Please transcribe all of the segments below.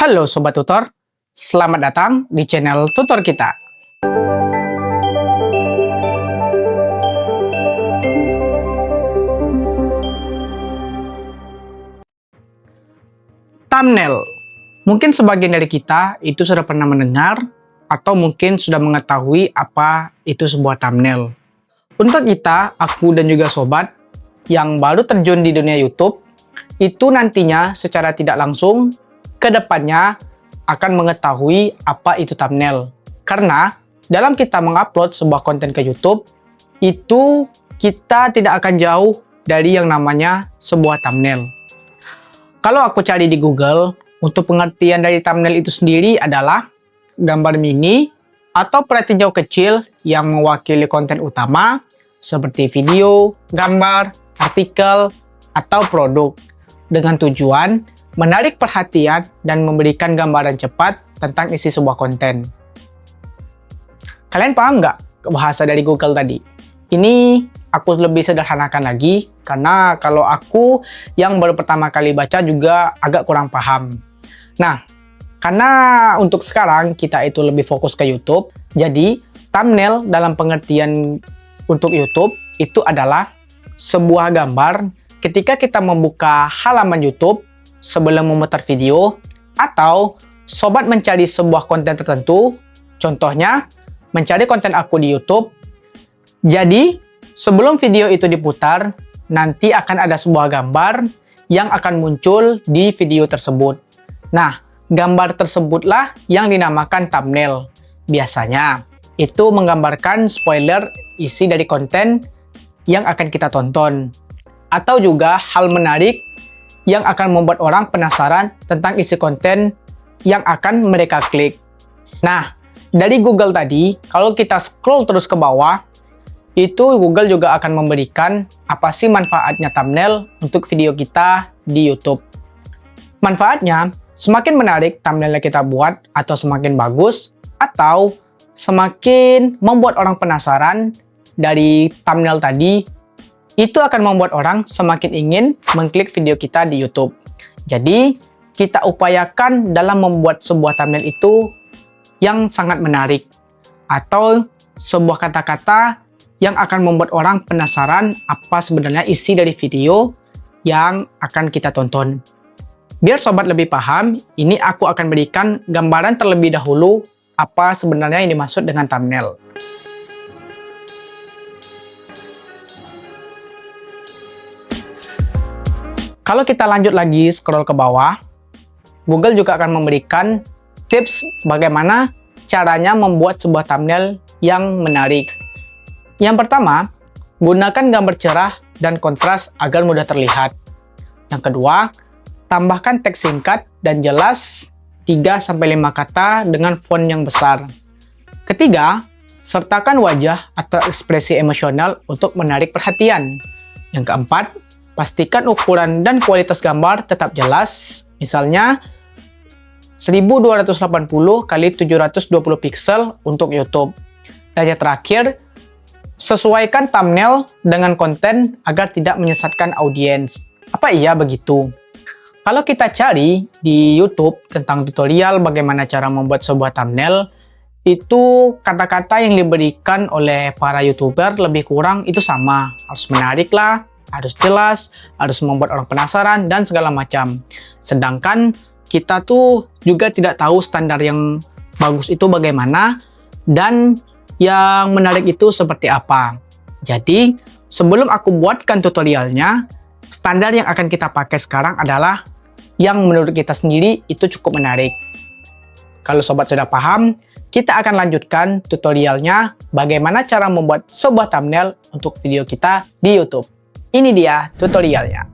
Halo Sobat Tutor, selamat datang di channel tutor kita. Thumbnail. Mungkin sebagian dari kita itu sudah pernah mendengar atau mungkin sudah mengetahui apa itu sebuah thumbnail. Untuk kita, aku dan juga sobat yang baru terjun di dunia YouTube, itu nantinya secara tidak langsung kedepannya akan mengetahui apa itu thumbnail. Karena dalam kita mengupload sebuah konten ke YouTube, itu kita tidak akan jauh dari yang namanya sebuah thumbnail. Kalau aku cari di Google, untuk pengertian dari thumbnail itu sendiri adalah gambar mini atau pretinjau kecil yang mewakili konten utama seperti video, gambar, artikel, atau produk dengan tujuan menarik perhatian dan memberikan gambaran cepat tentang isi sebuah konten. Kalian paham nggak bahasa dari Google tadi? Ini aku lebih sederhanakan lagi, karena kalau aku yang baru pertama kali baca juga agak kurang paham. Nah, karena untuk sekarang kita itu lebih fokus ke YouTube, jadi thumbnail dalam pengertian untuk YouTube itu adalah sebuah gambar ketika kita membuka halaman YouTube sebelum memutar video, atau sobat mencari sebuah konten tertentu, contohnya mencari konten aku di YouTube. Jadi sebelum video itu diputar, nanti akan ada sebuah gambar yang akan muncul di video tersebut. Nah, gambar tersebutlah yang dinamakan thumbnail. Biasanya itu menggambarkan spoiler isi dari konten yang akan kita tonton, atau juga hal menarik yang akan membuat orang penasaran tentang isi konten yang akan mereka klik. Nah, dari Google tadi, kalau kita scroll terus ke bawah, itu Google juga akan memberikan apa sih manfaatnya thumbnail untuk video kita di YouTube. Manfaatnya, semakin menarik thumbnail yang kita buat atau semakin bagus, atau semakin membuat orang penasaran dari thumbnail tadi, itu akan membuat orang semakin ingin mengklik video kita di YouTube. Jadi, kita upayakan dalam membuat sebuah thumbnail itu yang sangat menarik, atau sebuah kata-kata yang akan membuat orang penasaran apa sebenarnya isi dari video yang akan kita tonton. Biar sobat lebih paham, ini aku akan berikan gambaran terlebih dahulu apa sebenarnya yang dimaksud dengan thumbnail. Kalau kita lanjut lagi scroll ke bawah, Google juga akan memberikan tips bagaimana caranya membuat sebuah thumbnail yang menarik. Yang pertama, gunakan gambar cerah dan kontras agar mudah terlihat. Yang kedua, tambahkan teks singkat dan jelas 3-5 kata dengan font yang besar. Ketiga, sertakan wajah atau ekspresi emosional untuk menarik perhatian. Yang keempat, pastikan ukuran dan kualitas gambar tetap jelas, misalnya 1280 x 720 pixel untuk YouTube. Dan yang terakhir, sesuaikan thumbnail dengan konten agar tidak menyesatkan audiens. Apa iya begitu? Kalau kita cari di YouTube tentang tutorial bagaimana cara membuat sebuah thumbnail, itu kata-kata yang diberikan oleh para YouTuber lebih kurang itu sama. Harus menarik lah, harus jelas, harus membuat orang penasaran, dan segala macam. Sedangkan kita tuh juga tidak tahu standar yang bagus itu bagaimana, dan yang menarik itu seperti apa. Jadi, sebelum aku buatkan tutorialnya, standar yang akan kita pakai sekarang adalah yang menurut kita sendiri itu cukup menarik. Kalau sobat sudah paham, kita akan lanjutkan tutorialnya bagaimana cara membuat sebuah thumbnail untuk video kita di YouTube. Ini dia tutorialnya.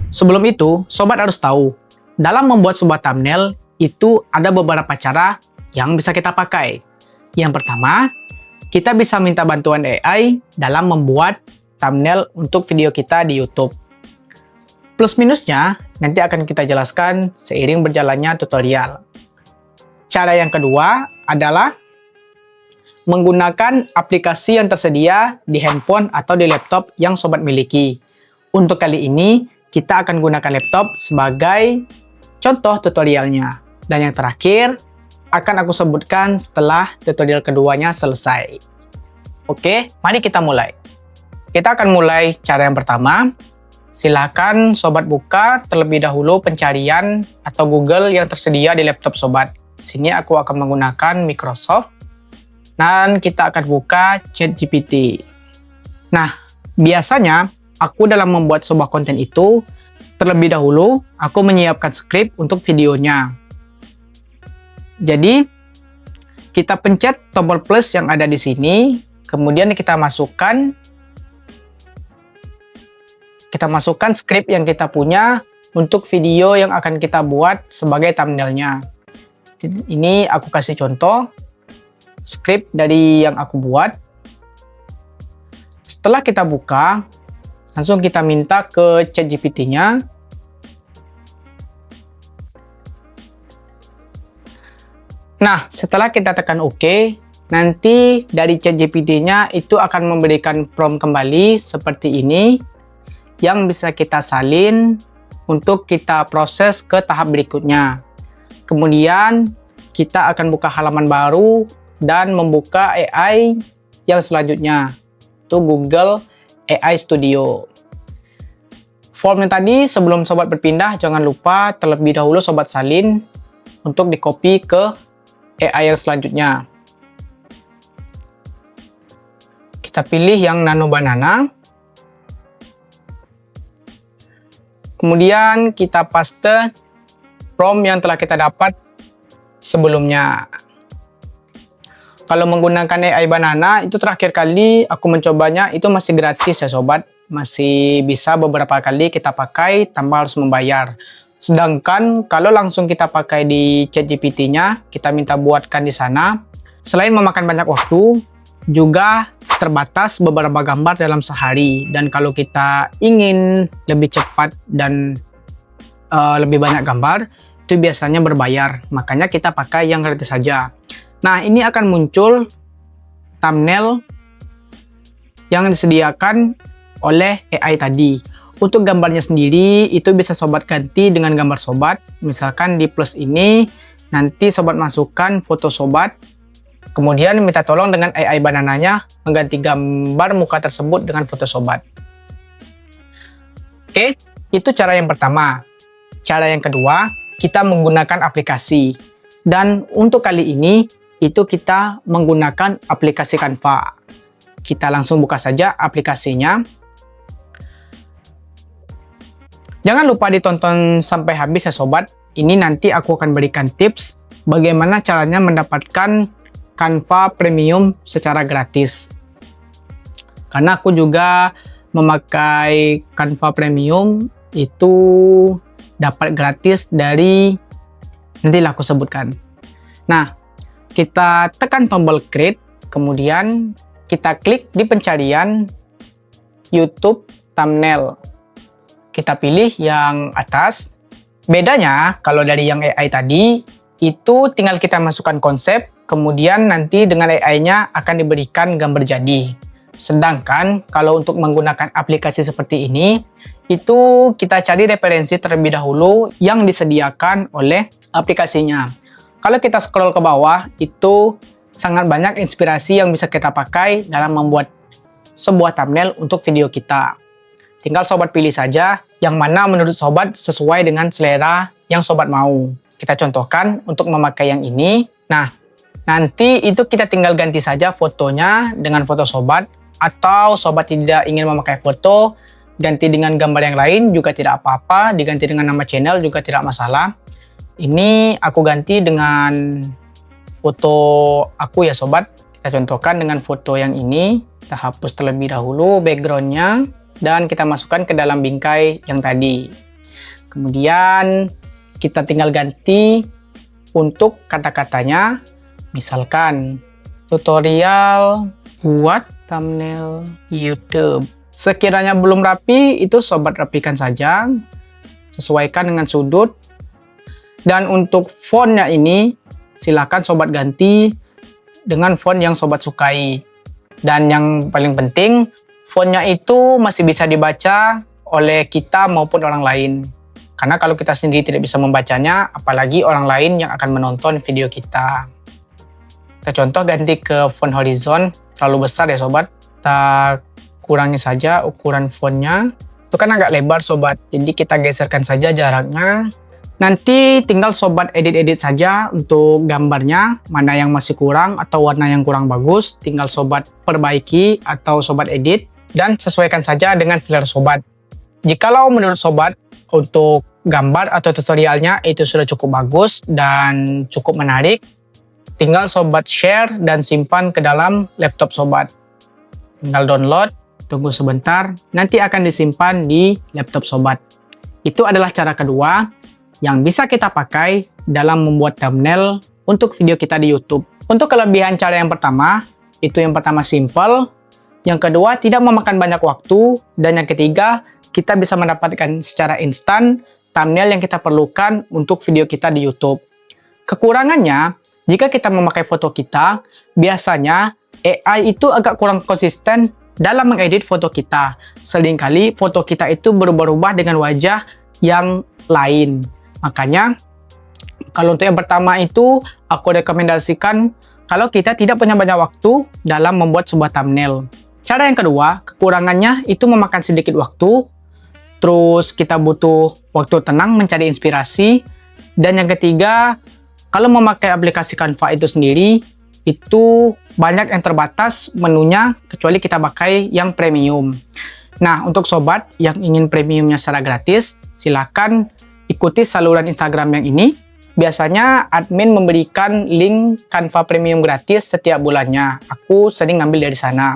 Sebelum itu, sobat harus tahu, dalam membuat sebuah thumbnail itu ada beberapa cara yang bisa kita pakai. Yang pertama, kita bisa minta bantuan AI dalam membuat thumbnail untuk video kita di YouTube. Plus minusnya nanti akan kita jelaskan seiring berjalannya tutorial. Cara yang kedua adalah menggunakan aplikasi yang tersedia di handphone atau di laptop yang sobat miliki. Untuk kali ini, kita akan gunakan laptop sebagai contoh tutorialnya. Dan yang terakhir, akan aku sebutkan setelah tutorial keduanya selesai. Oke, mari kita mulai. Kita akan mulai cara yang pertama. Silakan sobat buka terlebih dahulu pencarian atau Google yang tersedia di laptop sobat. Di sini aku akan menggunakan Microsoft dan kita akan buka ChatGPT. Nah, biasanya aku dalam membuat sebuah konten itu terlebih dahulu aku menyiapkan skrip untuk videonya. Jadi, kita pencet tombol plus yang ada di sini, kemudian kita masukkan skrip yang kita punya untuk video yang akan kita buat sebagai thumbnailnya. Ini aku kasih contoh skrip dari yang aku buat. Setelah kita buka, langsung kita minta ke ChatGPT-nya. Nah, setelah kita tekan OK, nanti dari ChatGPT-nya itu akan memberikan prompt kembali seperti ini yang bisa kita salin untuk kita proses ke tahap berikutnya. Kemudian kita akan buka halaman baru dan membuka AI yang selanjutnya, itu Google AI Studio. Formnya tadi sebelum sobat berpindah, jangan lupa terlebih dahulu sobat salin untuk di-copy ke AI yang selanjutnya. Kita pilih yang Nano Banana. Kemudian kita paste prompt yang telah kita dapat sebelumnya. Kalau menggunakan AI Banana, itu terakhir kali aku mencobanya, itu masih gratis ya sobat. Masih bisa beberapa kali kita pakai tanpa harus membayar. Sedangkan kalau langsung kita pakai di ChatGPT-nya, kita minta buatkan di sana, selain memakan banyak waktu, juga terbatas beberapa gambar dalam sehari. Dan kalau kita ingin lebih cepat dan lebih banyak gambar, itu biasanya berbayar. Makanya kita pakai yang gratis saja. Nah, ini akan muncul thumbnail yang disediakan oleh AI tadi. Untuk gambarnya sendiri, itu bisa sobat ganti dengan gambar sobat. Misalkan di plus ini, nanti sobat masukkan foto sobat. Kemudian minta tolong dengan AI Banananya mengganti gambar muka tersebut dengan foto sobat. Oke, itu cara yang pertama. Cara yang kedua, kita menggunakan aplikasi. Dan untuk kali ini, itu kita menggunakan aplikasi Canva. Kita langsung buka saja aplikasinya. Jangan lupa ditonton sampai habis ya sobat. Ini nanti aku akan berikan tips bagaimana caranya mendapatkan Canva Premium secara gratis. Karena aku juga memakai Canva Premium itu dapat gratis dari, nantilah aku sebutkan. Nah, kita tekan tombol create, kemudian kita klik di pencarian YouTube thumbnail. Kita pilih yang atas. Bedanya kalau dari yang AI tadi, itu tinggal kita masukkan konsep, kemudian nanti dengan AI-nya akan diberikan gambar jadi. Sedangkan kalau untuk menggunakan aplikasi seperti ini, itu kita cari referensi terlebih dahulu yang disediakan oleh aplikasinya. Kalau kita scroll ke bawah, itu sangat banyak inspirasi yang bisa kita pakai dalam membuat sebuah thumbnail untuk video kita. Tinggal sobat pilih saja yang mana menurut sobat sesuai dengan selera yang sobat mau. Kita contohkan untuk memakai yang ini. Nah, nanti itu kita tinggal ganti saja fotonya dengan foto sobat. Atau sobat tidak ingin memakai foto, ganti dengan gambar yang lain juga tidak apa-apa. Diganti dengan nama channel juga tidak masalah. Ini aku ganti dengan foto aku ya sobat. Kita contohkan dengan foto yang ini. Kita hapus terlebih dahulu backgroundnya. Dan kita masukkan ke dalam bingkai yang tadi. Kemudian kita tinggal ganti untuk kata-katanya. Misalkan tutorial buat thumbnail YouTube. Sekiranya belum rapi, itu sobat rapikan saja. Sesuaikan dengan sudut. Dan untuk fontnya ini, silakan sobat ganti dengan font yang sobat sukai. Dan yang paling penting, fontnya itu masih bisa dibaca oleh kita maupun orang lain. Karena kalau kita sendiri tidak bisa membacanya, apalagi orang lain yang akan menonton video kita. Kita contoh ganti ke font horizon, terlalu besar ya sobat. Kita kurangi saja ukuran fontnya. Itu kan agak lebar sobat, jadi kita geserkan saja jaraknya. Nanti tinggal sobat edit-edit saja untuk gambarnya, mana yang masih kurang atau warna yang kurang bagus. Tinggal sobat perbaiki atau sobat edit, dan sesuaikan saja dengan selera sobat. Jikalau menurut sobat, untuk gambar atau tutorialnya itu sudah cukup bagus dan cukup menarik, tinggal sobat share dan simpan ke dalam laptop sobat. Tinggal download, tunggu sebentar, nanti akan disimpan di laptop sobat. Itu adalah cara kedua yang bisa kita pakai dalam membuat thumbnail untuk video kita di YouTube. Untuk kelebihan cara yang pertama, itu yang pertama simple, yang kedua tidak memakan banyak waktu, dan yang ketiga kita bisa mendapatkan secara instan thumbnail yang kita perlukan untuk video kita di YouTube. Kekurangannya, jika kita memakai foto kita, biasanya AI itu agak kurang konsisten dalam mengedit foto kita. Seringkali foto kita itu berubah-ubah dengan wajah yang lain. Makanya, kalau untuk yang pertama itu, aku rekomendasikan kalau kita tidak punya banyak waktu dalam membuat sebuah thumbnail. Cara yang kedua, kekurangannya itu memakan sedikit waktu, terus kita butuh waktu tenang mencari inspirasi, dan yang ketiga, kalau memakai aplikasi Canva itu sendiri, itu banyak yang terbatas menunya, kecuali kita pakai yang premium. Nah, untuk sobat yang ingin premiumnya secara gratis, silakan ikuti saluran Instagram yang ini. Biasanya admin memberikan link Canva Premium gratis setiap bulannya. Aku sering ngambil dari sana.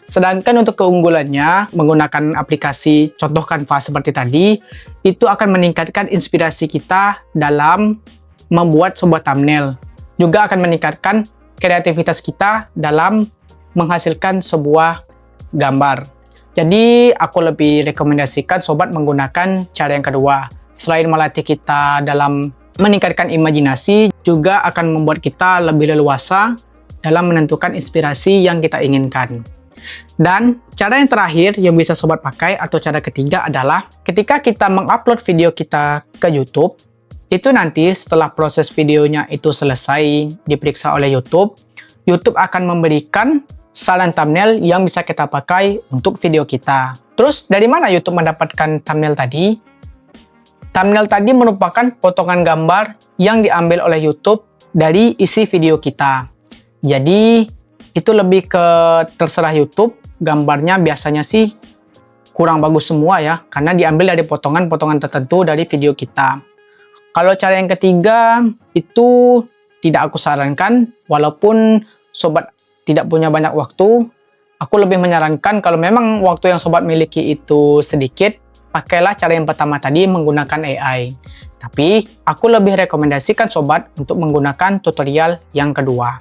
Sedangkan untuk keunggulannya, menggunakan aplikasi contoh Canva seperti tadi, itu akan meningkatkan inspirasi kita dalam membuat sebuah thumbnail. Juga akan meningkatkan kreativitas kita dalam menghasilkan sebuah gambar. Jadi, aku lebih rekomendasikan sobat menggunakan cara yang kedua. Selain melatih kita dalam meningkatkan imajinasi, juga akan membuat kita lebih leluasa dalam menentukan inspirasi yang kita inginkan. Dan cara yang terakhir yang bisa sobat pakai atau cara ketiga adalah ketika kita mengupload video kita ke YouTube, itu nanti setelah proses videonya itu selesai diperiksa oleh YouTube, YouTube akan memberikan saran thumbnail yang bisa kita pakai untuk video kita. Terus dari mana YouTube mendapatkan thumbnail tadi? Thumbnail tadi merupakan potongan gambar yang diambil oleh YouTube dari isi video kita. Jadi, itu lebih ke terserah YouTube. Gambarnya biasanya sih kurang bagus semua ya, karena diambil dari potongan-potongan tertentu dari video kita. Kalau cara yang ketiga, itu tidak aku sarankan, walaupun sobat tidak punya banyak waktu, aku lebih menyarankan kalau memang waktu yang sobat miliki itu sedikit, pakailah cara yang pertama tadi menggunakan AI. Tapi, aku lebih rekomendasikan sobat untuk menggunakan tutorial yang kedua.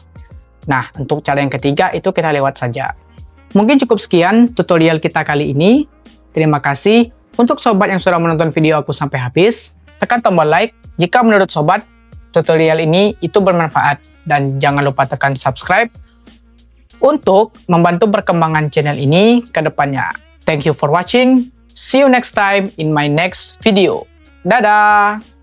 Nah, untuk cara yang ketiga itu kita lewat saja. Mungkin cukup sekian tutorial kita kali ini. Terima kasih untuk sobat yang sudah menonton video aku sampai habis. Tekan tombol like jika menurut sobat tutorial ini itu bermanfaat. Dan jangan lupa tekan subscribe untuk membantu perkembangan channel ini ke depannya. Thank you for watching. See you next time in my next video. Dadah!